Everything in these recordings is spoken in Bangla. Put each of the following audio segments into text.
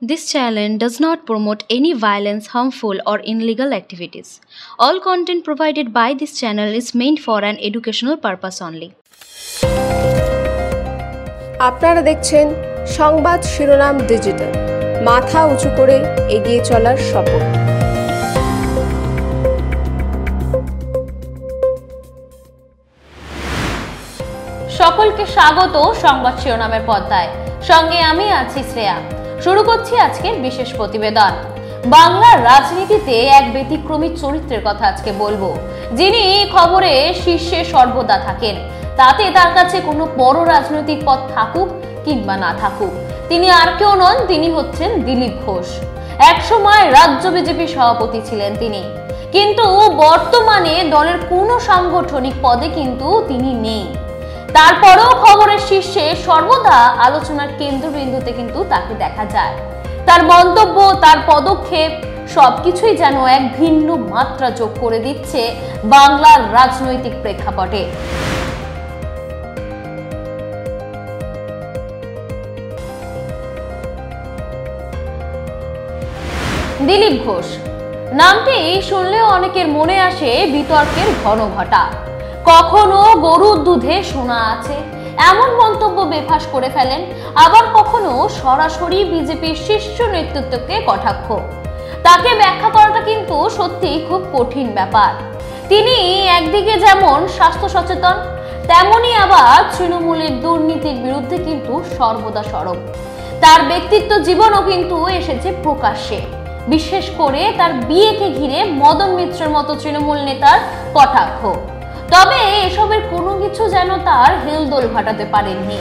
This channel does not promote any violence, harmful, or illegal activities. All content provided by this channel is meant for an educational purpose only. আপনারা দেখছেন সংবাদ শিরোনাম ডিজিটাল, মাথা উঁচু করে এগিয়ে চলার শপথ। সকলকে স্বাগত সংবাদ শিরোনামের পর্দায়। সঙ্গে আমি আছি শ্রেয়া। শুরু করছি আজকের বিশেষ প্রতিবেদন। বাংলার রাজনীতিতে এক ব্যতিক্রমী চরিত্রের কথা আজকে বলবো, যিনি খবরে শীর্ষে সর্বদা থাকেন। তাতে তার কাছে কোনো বড় রাজনৈতিক পদ থাকুক কিংবা না থাকুক, তিনি আর কেউ নন, তিনি হচ্ছেন দিলীপ ঘোষ। একসময় রাজ্য বিজেপি সভাপতি ছিলেন তিনি, কিন্তু বর্তমানে দলের কোনো সাংগঠনিক পদে কিন্তু তিনি নেই। তারপরেও খবরের শীর্ষে সর্বদা আলোচনার কেন্দ্রবিন্দুতে কিন্তু তাকে দেখা যায়। তার মন্তব্য, তার পদক্ষেপ সবকিছুই যেন এক ভিন্ন মাত্রা যোগ করে দিচ্ছে বাংলার রাজনৈতিক প্রেক্ষাপটে। দিলীপ ঘোষ নামটি শুনলেও অনেকের মনে আসে বিতর্কের ঘনঘটা। কখনো গরুর দুধে সোনা আছে এমন মন্তব্য বেফাঁস করে ফেলেন, আবার কখনো সরাসরি বিজেপির শীর্ষ নেতৃত্বকে কটাক্ষ। তাকে ব্যাখ্যা করাটা কিন্তু সত্যি খুব কঠিন ব্যাপার। তিনি একদিকে যেমন স্বাস্থ্য সচেতন, তেমনি আবার তৃণমূলের দুর্নীতির বিরুদ্ধে কিন্তু সর্বদা সরব। তার ব্যক্তিত্ব জীবনও কিন্তু এসেছে প্রকাশ্যে, বিশেষ করে তার বিয়েকে ঘিরে মদন মিত্রের মতো তৃণমূল নেতার কটাক্ষ। তবে এসবের কোনো কিছু যেন তার হেলদোল ঘটাতে পারেননি।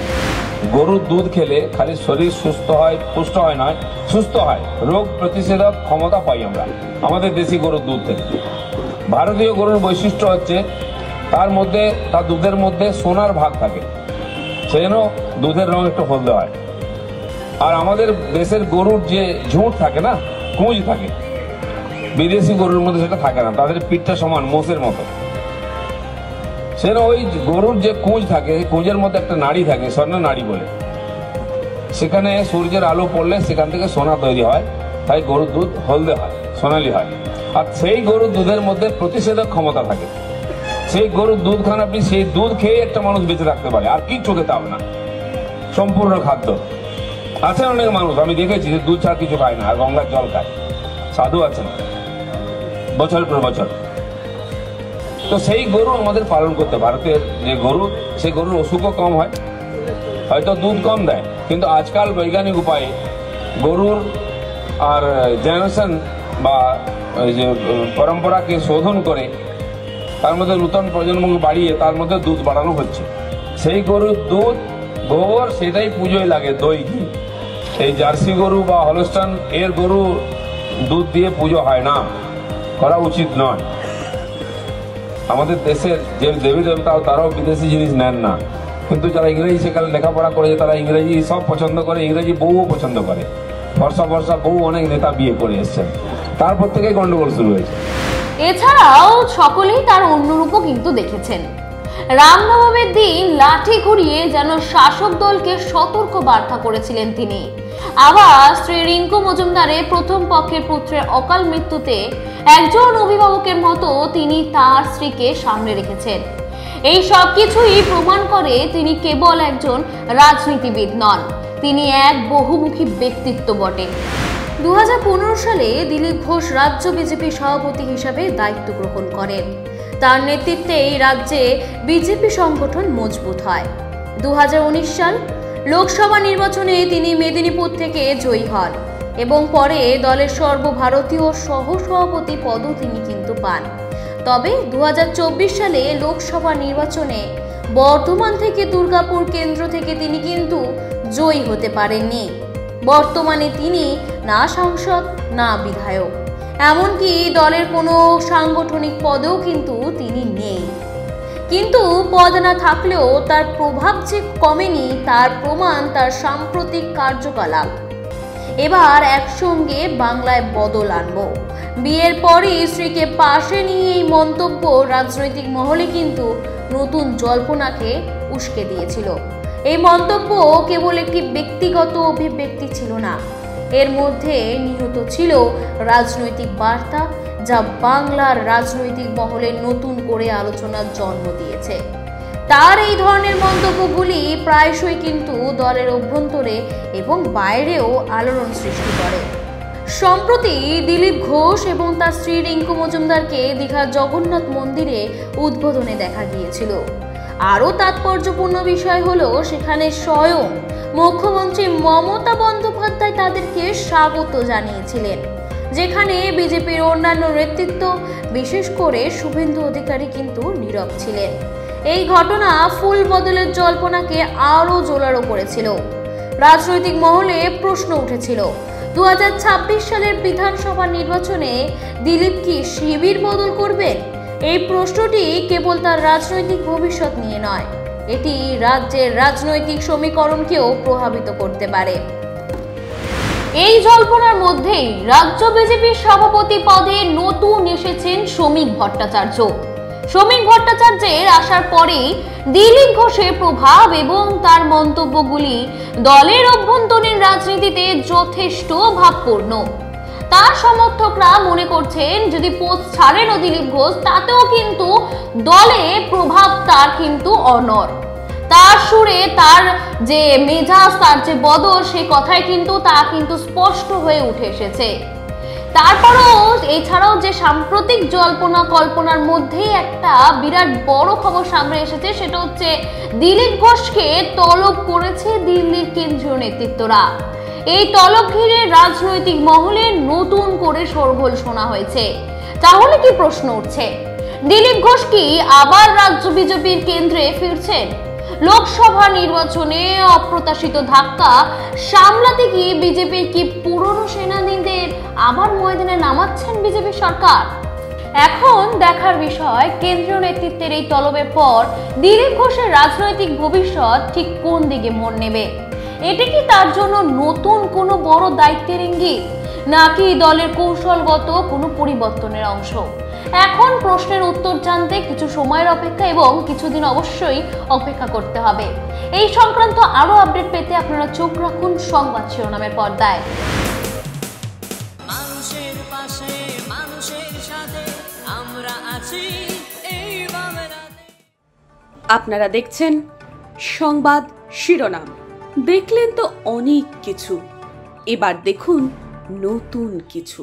গরুর দুধ খেলে খালি শরীর সুস্থ হয়, পুষ্ট হয় নয়, সুস্থ হয়, রোগ প্রতিষেধক ক্ষমতা পাই আমরা আমাদের দেশি গরুর দুধ থেকে। ভারতীয় গরুর বৈশিষ্ট্য হচ্ছে তার দুধের মধ্যে সোনার ভাগ থাকে, সেজন্য দুধের রং একটু হলদে হয়। আর আমাদের দেশের গরুর যে ঝুঁট থাকে না, কুঁজ থাকে, বিদেশি গরুর মধ্যে সেটা থাকে না, তাদের পিঠটা সমান মোষের মতো। সেটা ওই গরুর যে কুঁজ থাকে, কুঁজের মধ্যে একটা নাড়ি থাকে, স্বর্ণ নাড়ি বলে, সেখানে সূর্যের আলো পড়লে সেখান থেকে সোনা তৈরি হয়, তাই গরুর দুধ হলদে হয়, সোনালি হয়। আর সেই গরুর দুধের মধ্যে প্রতিষেধক ক্ষমতা থাকে। সেই গরুর দুধ খান আপনি, সেই দুধ খেয়ে একটা মানুষ বেঁচে থাকতে পারে, আর কিচ্ছু খেতে হবে না, সম্পূর্ণ খাদ্য। আছে অনেক মানুষ আমি দেখেছি যে দুধ ছাড়া কিছু খায় না, আর গঙ্গার জল খায়, সাধু আছেন বছর পর বছর। তো সেই গরু আমাদের পালন করতে, ভারতের যে গরু, সেই গরুর অসুখও কম হয়, হয়তো দুধ কম দেয়, কিন্তু আজকাল বৈজ্ঞানিক উপায়ে গরুর আর জেনারেশন বা ওই যে পরম্পরাকে শোধন করে তার মধ্যে নূতন প্রজন্মকে বাড়িয়ে তার মধ্যে দুধ বাড়ানো হচ্ছে। সেই গরুর দুধ, গোবর, সেটাই পুজোয় লাগে, দই ঘি। এই জার্সি গরু বা হলস্টাইন এর গরু দুধ দিয়ে পুজো হয় না, করা উচিত নয়। আমাদের দেশের যে দেবী দেবতা, তারাও বিদেশি জিনিস নেন না, কিন্তু যারা ইংরেজি সেখানে লেখাপড়া করেছে তারা ইংরেজি সব পছন্দ করে, ইংরেজি বউও পছন্দ করে। বর্ষা বউ অনেক নেতা বিয়ে করে এসছেন, তারপর থেকে গন্ডগোল শুরু হয়েছে। এছাড়াও সকলেই তার অন্য রূপও কিন্তু দেখেছেন। রামনবমীর দিন লাঠি ঘুরিয়ে যেন শাসক দলকে সতর্ক বার্তা করেছিলেন তিনি। আবার স্ত্রী রিঙ্কু মজুমদারের প্রথম পক্ষের পুত্রের অকাল মৃত্যুতে একজন অভিভাবকের মতো তিনি তার স্ত্রীকে সামনে রেখেছেন। এই সব কিছুই প্রমাণ করে তিনি কেবল একজন রাজনীতিবিদ নন, তিনি এক বহুমুখী ব্যক্তিত্ব বটে। 2015 সালে দিলীপ ঘোষ রাজ্য বিজেপি সভাপতি হিসাবে দায়িত্ব গ্রহণ করেন। তার নেতৃত্বে এই রাজ্যে বিজেপি সংগঠন মজবুত হয়। 2019 সাল লোকসভা নির্বাচনে তিনি মেদিনীপুর থেকে জয়ী হন এবং পরে দলের সর্বভারতীয় সহসভাপতি পদও তিনি কিন্তু পান। তবে 2024 সালে লোকসভা নির্বাচনে বর্ধমান থেকে দুর্গাপুর কেন্দ্র থেকে তিনি কিন্তু জয়ী হতে পারেননি। বর্তমানে তিনি না সাংসদ না বিধায়ক, এমনকি দলের কোনো সাংগঠনিক পদেও কিন্তু তিনি নেই। কিন্তু পদ না থাকলেও তার প্রভাব যে কমেনি তার প্রমাণ তার সাম্প্রতিক কার্যকলাপ। এবার একসঙ্গে বাংলায় বদল আনবো। বিয়ের পরই স্ত্রীকে পাশে নিয়ে এই মন্তব্য রাজনৈতিক মহলে কিন্তু নতুন জল্পনাকে উস্কে দিয়েছিল। এই মন্তব্য কেবল একটি ব্যক্তিগত অভিব্যক্তি ছিল না, এর মধ্যে নিহিত ছিল রাজনৈতিক বার্তা, যা বাংলার রাজনৈতিক মহলে নতুন করে আলোচনার জন্ম দিয়েছে। তার এই ধরনের মন্তব্যগুলি প্রায়শই কিন্তু দলের অভ্যন্তরে এবং বাইরেও আলোড়ন সৃষ্টি করে। সম্প্রতি দিলীপ ঘোষ এবং তার স্ত্রী রিঙ্কু মজুমদারকে দীঘার জগন্নাথ মন্দিরে উদ্বোধনে দেখা গিয়েছিল। আরও তাৎপর্যপূর্ণ বিষয় হলো, সেখানে স্বয়ং মুখ্যমন্ত্রী মমতা বন্দ্যোপাধ্যায় তাদেরকে স্বাগত জানিয়েছিলেন, যেখানে বিজেপির অন্যান্য নেতৃত্ব, বিশেষ করে শুভেন্দু অধিকারী কিন্তু নীরব ছিলেন। এই ঘটনা ফুল বদলের জল্পনাকে আরও জোরালো করেছিল। রাজনৈতিক মহলে প্রশ্ন উঠেছিল, 2026 সালের বিধানসভা নির্বাচনে দিলীপ কি শিবির বদল করবেন? এই প্রশ্নটি কেবল তার রাজনৈতিক ভবিষ্যৎ নিয়ে নয়, এটি রাজ্যের রাজনৈতিক সমীকরণকেও প্রভাবিত করতে পারে। এই জল্পনার মধ্যেই রাজ্য বিজেপির সভাপতি পদে নতুন এসেছেন শ্রমিক ভট্টাচার্য। শ্রমিক ভট্টাচার্যের আসার পরেই দিলীপ ঘোষের প্রভাব এবং তার মন্তব্যগুলি দলের অভ্যন্তরীণ রাজনীতিতে যথেষ্ট ভাবপূর্ণ। তার সমর্থকরা মনে করছেন, যদি পোস্ট ছাড়েনও দিলীপ ঘোষ, তাতেও কিন্তু দলে প্রভাব তার কিন্তু অনড়। তার সুরে, তার যে মেজাজ, তার যে বদল, সে কথাই কিন্তু তা কিন্তু স্পষ্ট হয়ে উঠে এসেছে। তারপরেও এছাড়াও যে সাম্প্রতিক জল্পনা কল্পনার মধ্যে একটা বিরাট বড় খবর সামনে এসেছে, সেটা হচ্ছে দিলীপ ঘোষকে তলব করেছে দিল্লির কেন্দ্রীয় নেতৃত্বরা। এই তলব ঘিরে রাজনৈতিক মহলে নতুন করে শোরগোল শোনা হয়েছে। তাহলে কি প্রশ্ন উঠছে, দিলীপ ঘোষ কি আবার রাজ্য বিজেপির কেন্দ্রে ফিরছেন? লোকসভা নির্বাচনে অপ্রত্যাশিত ধাক্কা সামলাতে গিয়ে বিজেপির কি পুরনো সেনানীদের আবার ময়দানে নামাচ্ছেন বিজেপি সরকার? এখন দেখার বিষয়, কেন্দ্রীয় নেতৃত্বের এই তলবের পর দিলীপ ঘোষের রাজনৈতিক ভবিষ্যৎ ঠিক কোন দিকে মোড় নেবে। এটি কি তার জন্য নতুন কোনো বড় দায়িত্বের ইঙ্গিত, নাকি দলের কৌশলগত কোনো পরিবর্তনের অংশ? এখন প্রশ্নের উত্তর জানতে কিছু সময়ের অপেক্ষা এবং কিছুদিন অবশ্যই অপেক্ষা করতে হবে। এই সংক্রান্ত আরো আপডেট পেতে আপনারা চোখ রাখুন সংবাদ শিরোনামের পর্দায়। মানুষের পাশে, মানুষের সাথে আমরা আছি এই বাংলাতে। আপনারা দেখছেন সংবাদ শিরোনাম। দেখলেন তো অনেক কিছু, এবার দেখুন নতুন কিছু।